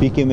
PKM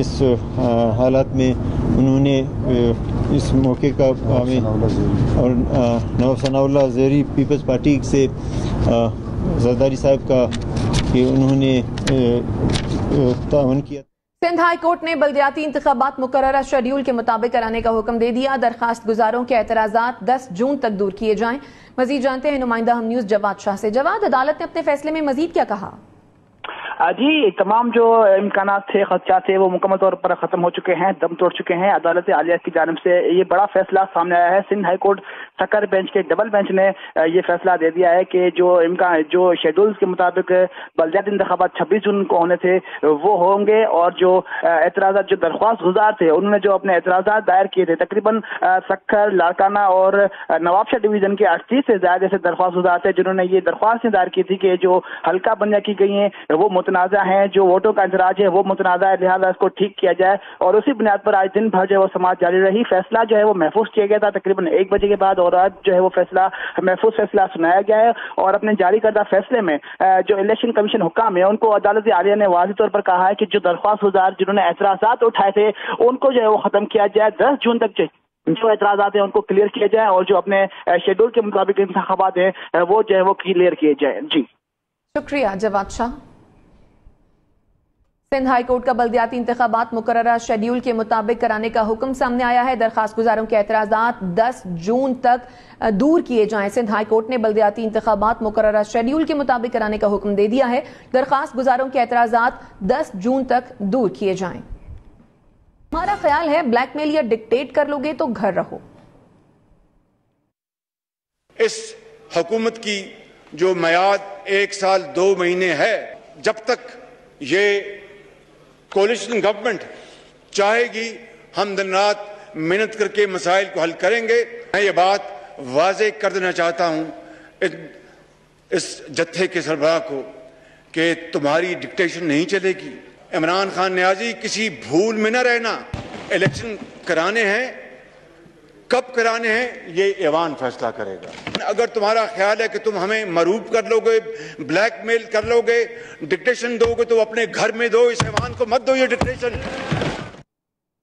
اس حالات میں انہوں نے اس موقع کا ہمیں اور نواب ثناء اللہ زہری پیپلز پارٹی سے زرداری صاحب کا کہ انہوں نے تعاون کیا. سندھ ہائی کورٹ نے بلدیاتی انتخابات مقررہ شیڈیول کے مطابق کرانے کا حکم دے دیا. درخواست گزاروں کے اعتراضات 10 جون تک دور کیے جائیں. مزید جانتے ہیں نمائندہ ہم نیوز جواد شاہ سے. جواد، عدالت نے اپنے فیصلے میں مزید کیا کہا؟ جی، تمام جو امکانات تھے، خدشات تھے، وہ مکمل طور پر ختم ہو چکے ہیں، دم توڑ چکے ہیں. عدالت عالیہ کی جانب سے یہ بڑا فیصلہ سامنے آیا ہے. سندھ ہائی کورٹ سکر بینچ کے ڈبل بینچ نے یہ فیصلہ دے دیا ہے کہ جو شیڈولز کے مطابق بلدیاتی انتخابات 26 جون کو ہونے تھے وہ ہوں گے، اور جو اعتراضات جو درخواست گزار تھے انہوں نے جو اپنے اعتراضات دائر کیے تھے، تقریباً سکر، لاڑکانہ اور نواب شاہ ڈویژن کے 38 سے زیادہ ایسے درخواست گزار تھے جنہوں نے یہ درخواستیں دائر کی تھی کہ جو حلقہ بندیاں کی گئی ہیں وہ متنازع ہیں، جو ووٹوں کا اندراج ہے وہ متنازع ہے، لہٰذا اس کو ٹھیک کیا جائے. اور اسی بنیاد پر آج دن بھر جو ہے وہ سماعت جاری رہی. فیصلہ جو ہے وہ محفوظ کیا گیا تھا تقریباً 1 بجے کے بعد، اور آج جو ہے وہ فیصلہ محفوظ فیصلہ سنایا گیا ہے. اور اپنے جاری کردہ فیصلے میں جو الیکشن کمیشن حکام ہے ان کو عدالت عالیہ نے واضح طور پر کہا ہے کہ جو درخواست گزار جنہوں نے اعتراضات اٹھائے تھے ان کو جو ہے وہ ختم کیا جائے. 10 جون تک جو اعتراضات ہیں ان کو کلیئر کیا جائے، اور جو اپنے شیڈول کے مطابق انتخابات ہیں وہ جو ہے وہ کلیئر کیے جائیں. جی شکریہ جواد شاہ. سندھ ہائی کورٹ کا بلدیاتی انتخابات مقررہ شیڈیول کے مطابق کرانے کا حکم سامنے آیا ہے. درخواست گزاروں کے اعتراضات 10 جون تک دور کیے جائیں. سندھ ہائی کورٹ نے بلدیاتی انتخابات مقررہ شیڈیول کے مطابق کرانے کا حکم دے دیا ہے. درخواست گزاروں کے اعتراضات 10 جون تک دور کیے جائیں. ہمارا خیال ہے بلیک میل یا ڈکٹیٹ کر لو گے تو گھر رہو. اس حکومت کی جو میعاد 1 سال 2 مہینے ہے، جب تک یہ کولیشن گورنمنٹ چاہے گی ہم دن رات محنت کر کے مسائل کو حل کریں گے. میں یہ بات واضح کر دینا چاہتا ہوں اس جتھے کے سربراہ کو کہ تمہاری ڈکٹیشن نہیں چلے گی. عمران خان نیازی، کسی بھول میں نہ رہنا. الیکشن کرانے ہیں، کب کرانے ہیں یہ ایوان فیصلہ کرے گا. اگر تمہارا خیال ہے کہ تم ہمیں مروب کر لو گے، بلیک میل کر لو گے، ڈکٹیشن دو گے تو اپنے گھر میں دو، اس ایوان کو مت دو یہ ڈکٹیشن.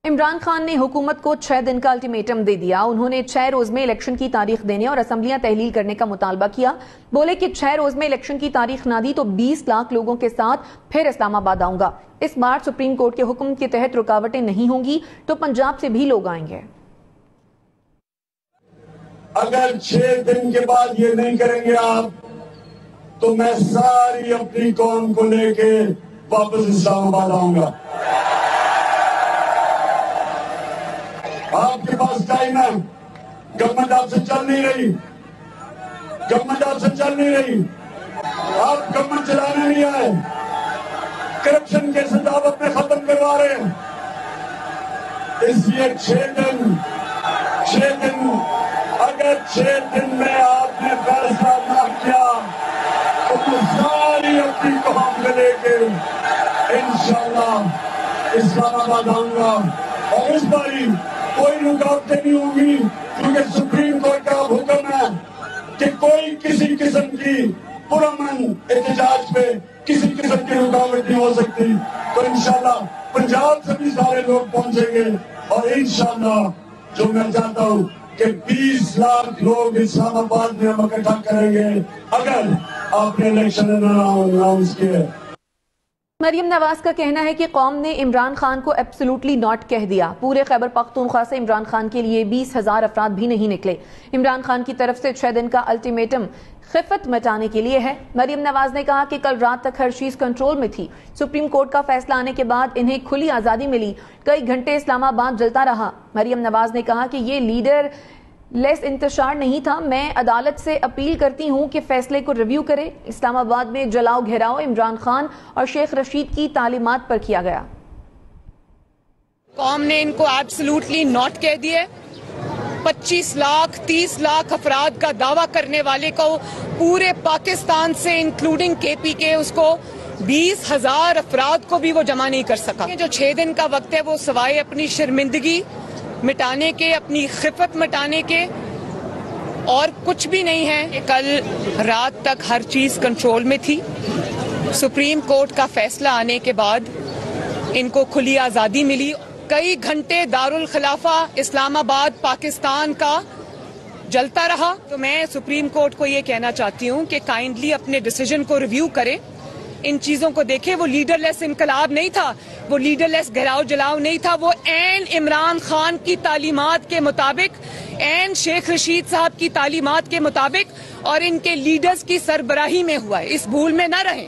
عمران خان نے حکومت کو 6 دن کا الٹیمیٹم دے دیا. انہوں نے 6 روز میں الیکشن کی تاریخ دینے اور اسمبلیاں تحلیل کرنے کا مطالبہ کیا. بولے کہ 6 روز میں الیکشن کی تاریخ نہ دی تو 20 لاکھ لوگوں کے ساتھ پھر اسلام آباد آؤں گا. اس بار سپریم کورٹ کے حکم کے تحت رکاوٹیں نہیں ہوں گی تو پنجاب سے بھی لوگ آئیں گے. اگر 6 دن کے بعد یہ نہیں کریں گے آپ تو میں ساری اپنی قوم کو لے کے واپس اسلام آباد آؤں گا. آپ کے پاس ٹائم ہے. گورنمنٹ آپ سے چل نہیں رہی، گورنمنٹ آپ سے چل نہیں رہی. آپ گورنمنٹ چلانے نہیں آئے، کرپشن کے سزا اپنے ختم کروا رہے ہیں. اس لیے 6 دن اگر 6 دن میں آپ نے فیصلہ نہ کیا تو میں ساری اپنی قوم کو لے کے انشاءاللہ اسلام آباد آؤں گا. اور اس باری کوئی رکاوٹیں نہیں ہوں گی کیونکہ سپریم کورٹ کا حکم ہے کہ کوئی کسی قسم کی پرامن احتجاج پہ کسی قسم کی رکاوٹ نہیں ہو سکتی. تو انشاءاللہ پنجاب سے بھی سارے لوگ پہنچیں گے، اور انشاءاللہ جو میں چاہتا ہوں کہ 20 لاکھ لوگ اسلام آباد میں ہم اکٹھا کریں گے اگر آپ نے الیکشن اناؤنس کیے. مریم نواز کا کہنا ہے کہ قوم نے عمران خان کو ایبسولوٹلی ناٹ کہہ دیا. پورے خیبر پختونخوا سے عمران خان کے لیے 20,000 افراد بھی نہیں نکلے. عمران خان کی طرف سے 6 دن کا الٹیمیٹم خفت مٹانے کے لیے ہے. مریم نواز نے کہا کہ کل رات تک ہر چیز کنٹرول میں تھی. سپریم کورٹ کا فیصلہ آنے کے بعد انہیں کھلی آزادی ملی. کئی گھنٹے اسلام آباد جلتا رہا. مریم نواز نے کہا کہ یہ لیڈر لیس انتشار نہیں تھا. میں عدالت سے اپیل کرتی ہوں کہ فیصلے کو ریویو کرے. اسلام آباد میں جلاؤ گھیراؤ عمران خان اور شیخ رشید کی تعلیمات پر کیا گیا. قوم نے ان کو ایبسولوٹلی ناٹ کہہ دیا. 25 لاکھ 30 لاکھ افراد کا دعویٰ کرنے والے کو پورے پاکستان سے انکلوڈنگ کے پی کے اس کو 20,000 افراد کو بھی وہ جمع نہیں کر سکا. جو 6 دن کا وقت ہے وہ سوائے اپنی شرمندگی مٹانے کے، اپنی خفت مٹانے کے اور کچھ بھی نہیں ہے. کل رات تک ہر چیز کنٹرول میں تھی. سپریم کورٹ کا فیصلہ آنے کے بعد ان کو کھلی آزادی ملی. کئی گھنٹے دارالخلافہ اسلام آباد پاکستان کا جلتا رہا. تو میں سپریم کورٹ کو یہ کہنا چاہتی ہوں کہ کائنڈلی اپنے ڈیسیجن کو ریویو کریں, ان چیزوں کو دیکھیں. وہ لیڈر لیس انقلاب نہیں تھا, وہ لیڈر لیس گھیراؤ جلاؤ نہیں تھا, وہ عین عمران خان کی تعلیمات کے مطابق, عین شیخ رشید صاحب کی تعلیمات کے مطابق اور ان کے لیڈرز کی سربراہی میں ہوا ہے. اس بھول میں نہ رہیں.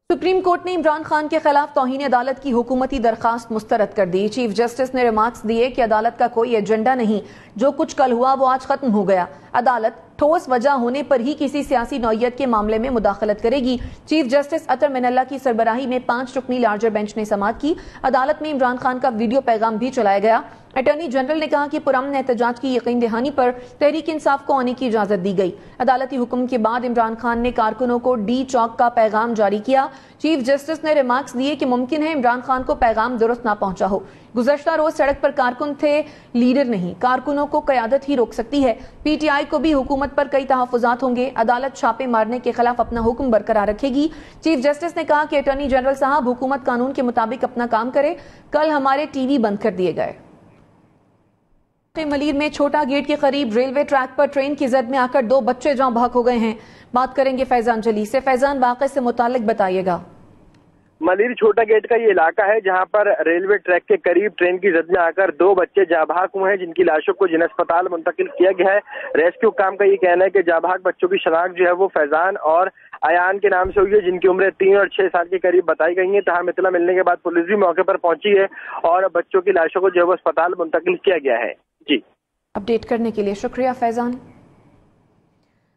سپریم کورٹ نے عمران خان کے خلاف توہین عدالت کی حکومتی درخواست مسترد کر دی. چیف جسٹس نے ریمارکس دیے کہ عدالت کا کوئی ایجنڈا نہیں, جو کچھ کل ہوا وہ آج ختم ہو گیا. عدالت ٹھوس وجہ ہونے پر ہی کسی سیاسی نوعیت کے معاملے میں مداخلت کرے گی. چیف جسٹس اطہر من اللہ کی سربراہی میں 5 رکنی لارجر بینچ نے سماعت کی. عدالت میں عمران خان کا ویڈیو پیغام بھی چلایا گیا. اٹارنی جنرل نے کہا کہ پرامن احتجاج کی یقین دہانی پر تحریک انصاف کو آنے کی اجازت دی گئی. عدالتی حکم کے بعد عمران خان نے کارکنوں کو ڈی چوک کا پیغام جاری کیا. چیف جسٹس نے ریمارکس دیے کہ ممکن ہے عمران خان کو پیغام درست نہ پہنچا ہو. گزشتہ روز سڑک پر کارکن تھے, لیڈر نہیں. کارکنوں کو قیادت ہی روک سکتی ہے. پی ٹی آئی کو بھی حکومت پر کئی تحفظات ہوں گے. عدالت چھاپے مارنے کے خلاف اپنا حکم برقرار رکھے گی. چیف جسٹس نے کہا کہ اٹارنی جنرل صاحب حکومت قانون کے مطابق اپنا کام کرے. کل ہمارے ٹی وی بند کر دیے گئے. ملیر میں چھوٹا گیٹ کے قریب ریلوے ٹریک پر ٹرین کی زد میں آ کر 2 بچے جاں بحق ہو گئے ہیں. بات کریں گے فیضان جلی سے. فیضان, واقعے سے متعلق بتائیے گا. ملیر چھوٹا گیٹ کا یہ علاقہ ہے جہاں پر ریلوے ٹریک کے قریب ٹرین کی زد میں آ کر 2 بچے جاں بحق ہوئے ہیں, جن کی لاشوں کو جن اسپتال منتقل کیا گیا ہے. ریسکیو کام کا یہ کہنا ہے کہ جاں بحق بچوں کی شناخت جو ہے وہ فیضان اور ایان کے نام سے ہوئی ہے, جن کی عمریں 3 اور 6 سال کے قریب بتائی گئی ہیں. تاہم اطلاع ملنے کے بعد پولیس بھی موقع پر پہنچی ہے اور بچوں کی لاشوں کو جو ہے وہ اسپتال منتقل کیا گیا ہے. جی, اپڈیٹ کرنے کے لیے شکریہ فیضان.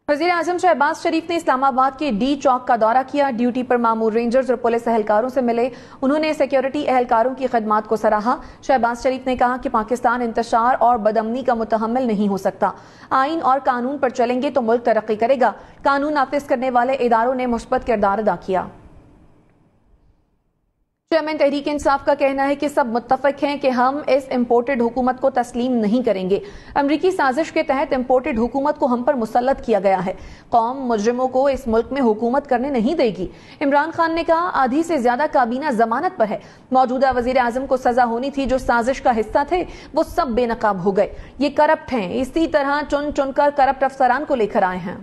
وزیر اعظم شہباز شریف نے اسلام آباد کے ڈی چوک کا دورہ کیا. ڈیوٹی پر مامور رینجرز اور پولیس اہلکاروں سے ملے. انہوں نے سیکیورٹی اہلکاروں کی خدمات کو سراہا. شہباز شریف نے کہا کہ پاکستان انتشار اور بدامنی کا متحمل نہیں ہو سکتا. آئین اور قانون پر چلیں گے تو ملک ترقی کرے گا. قانون نافذ کرنے والے اداروں نے مثبت کردار ادا کیا. چیئرمین تحریک انصاف کا کہنا ہے کہ سب متفق ہیں کہ ہم اس امپورٹڈ حکومت کو تسلیم نہیں کریں گے. امریکی سازش کے تحت امپورٹڈ حکومت کو ہم پر مسلط کیا گیا ہے. قوم مجرموں کو اس ملک میں حکومت کرنے نہیں دے گی. عمران خان نے کہا آدھی سے زیادہ کابینہ ضمانت پر ہے. موجودہ وزیر اعظم کو سزا ہونی تھی. جو سازش کا حصہ تھے وہ سب بے نقاب ہو گئے. یہ کرپٹ ہیں. اسی طرح چن چن کر کرپٹ افسران کو لے کر آئے ہیں.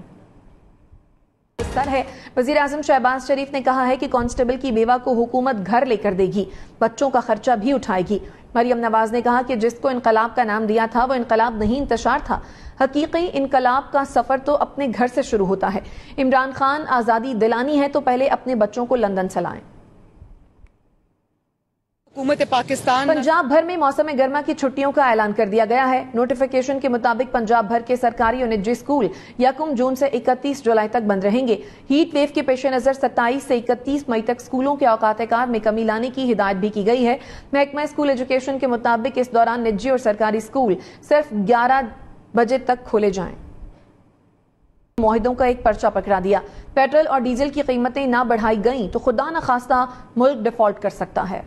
ہے وزیر اعظم شہباز شریف نے کہا ہے کہ کانسٹیبل کی بیوہ کو حکومت گھر لے کر دے گی, بچوں کا خرچہ بھی اٹھائے گی. مریم نواز نے کہا کہ جس کو انقلاب کا نام دیا تھا وہ انقلاب نہیں انتشار تھا. حقیقی انقلاب کا سفر تو اپنے گھر سے شروع ہوتا ہے. عمران خان آزادی دلانی ہے تو پہلے اپنے بچوں کو لندن سے لائیں. حکومت پاکستان پنجاب بھر میں موسم گرما کی چھٹیوں کا اعلان کر دیا گیا ہے. نوٹیفیکیشن کے مطابق پنجاب بھر کے سرکاری اور نجی اسکول 1 جون سے 31 جولائی تک بند رہیں گے. ہیٹ ویو کے پیش نظر 27 سے 31 مئی تک اسکولوں کے اوقات کار میں کمی لانے کی ہدایت بھی کی گئی ہے. محکمہ اسکول ایجوکیشن کے مطابق اس دوران نجی اور سرکاری اسکول صرف 11 بجے تک کھولے جائیں. معاہدوں کا ایک پرچہ پکڑا دیا. پیٹرول اور ڈیزل کی قیمتیں نہ بڑھائی گئیں تو خدا نخواستہ ملک ڈیفالٹ کر سکتا ہے.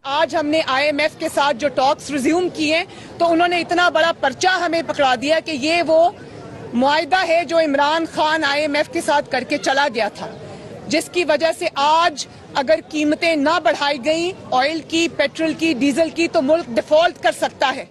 آج ہم نے آئی ایم ایف کے ساتھ جو ٹاکس ریزیوم کیے تو انہوں نے اتنا بڑا پرچہ ہمیں پکڑا دیا کہ یہ وہ معاہدہ ہے جو Imran Khan I M F کے ساتھ کر کے چلا گیا تھا, جس کی وجہ سے آج اگر قیمتیں نہ بڑھائی گئیں آئل کی, پیٹرول کی, ڈیزل کی, تو ملک ڈیفالٹ کر سکتا ہے.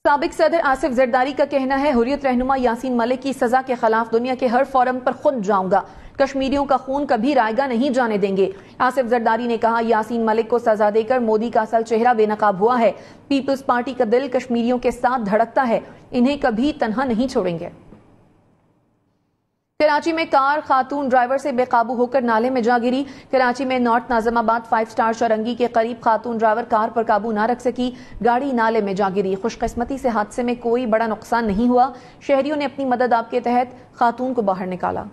سابق صدر آصف زرداری کا کہنا ہے حریت رہنما یاسین ملک کی سزا کے خلاف دنیا کے ہر فورم پر خود جاؤں گا. کشمیریوں کا خون کبھی رائیگاں نہیں جانے دیں گے. آصف زرداری نے کہا یاسین ملک کو سزا دے کر مودی کا اصل چہرہ بے نقاب ہوا ہے. پیپلز پارٹی کا دل کشمیریوں کے ساتھ دھڑکتا ہے. انہیں کبھی تنہا نہیں چھوڑیں گے. کراچی میں کار خاتون ڈرائیور سے بے قابو ہو کر نالے میں جا گری. کراچی میں نارتھ ناظم آباد 5 اسٹار شرنگی کے قریب خاتون ڈرائیور کار پر قابو نہ رکھ سکی, گاڑی نالے میں جا گری. خوش قسمتی سے حادثے میں کوئی بڑا نقصان نہیں ہوا. شہریوں نے اپنی مدد آپ کے تحت خاتون کو باہر نکالا.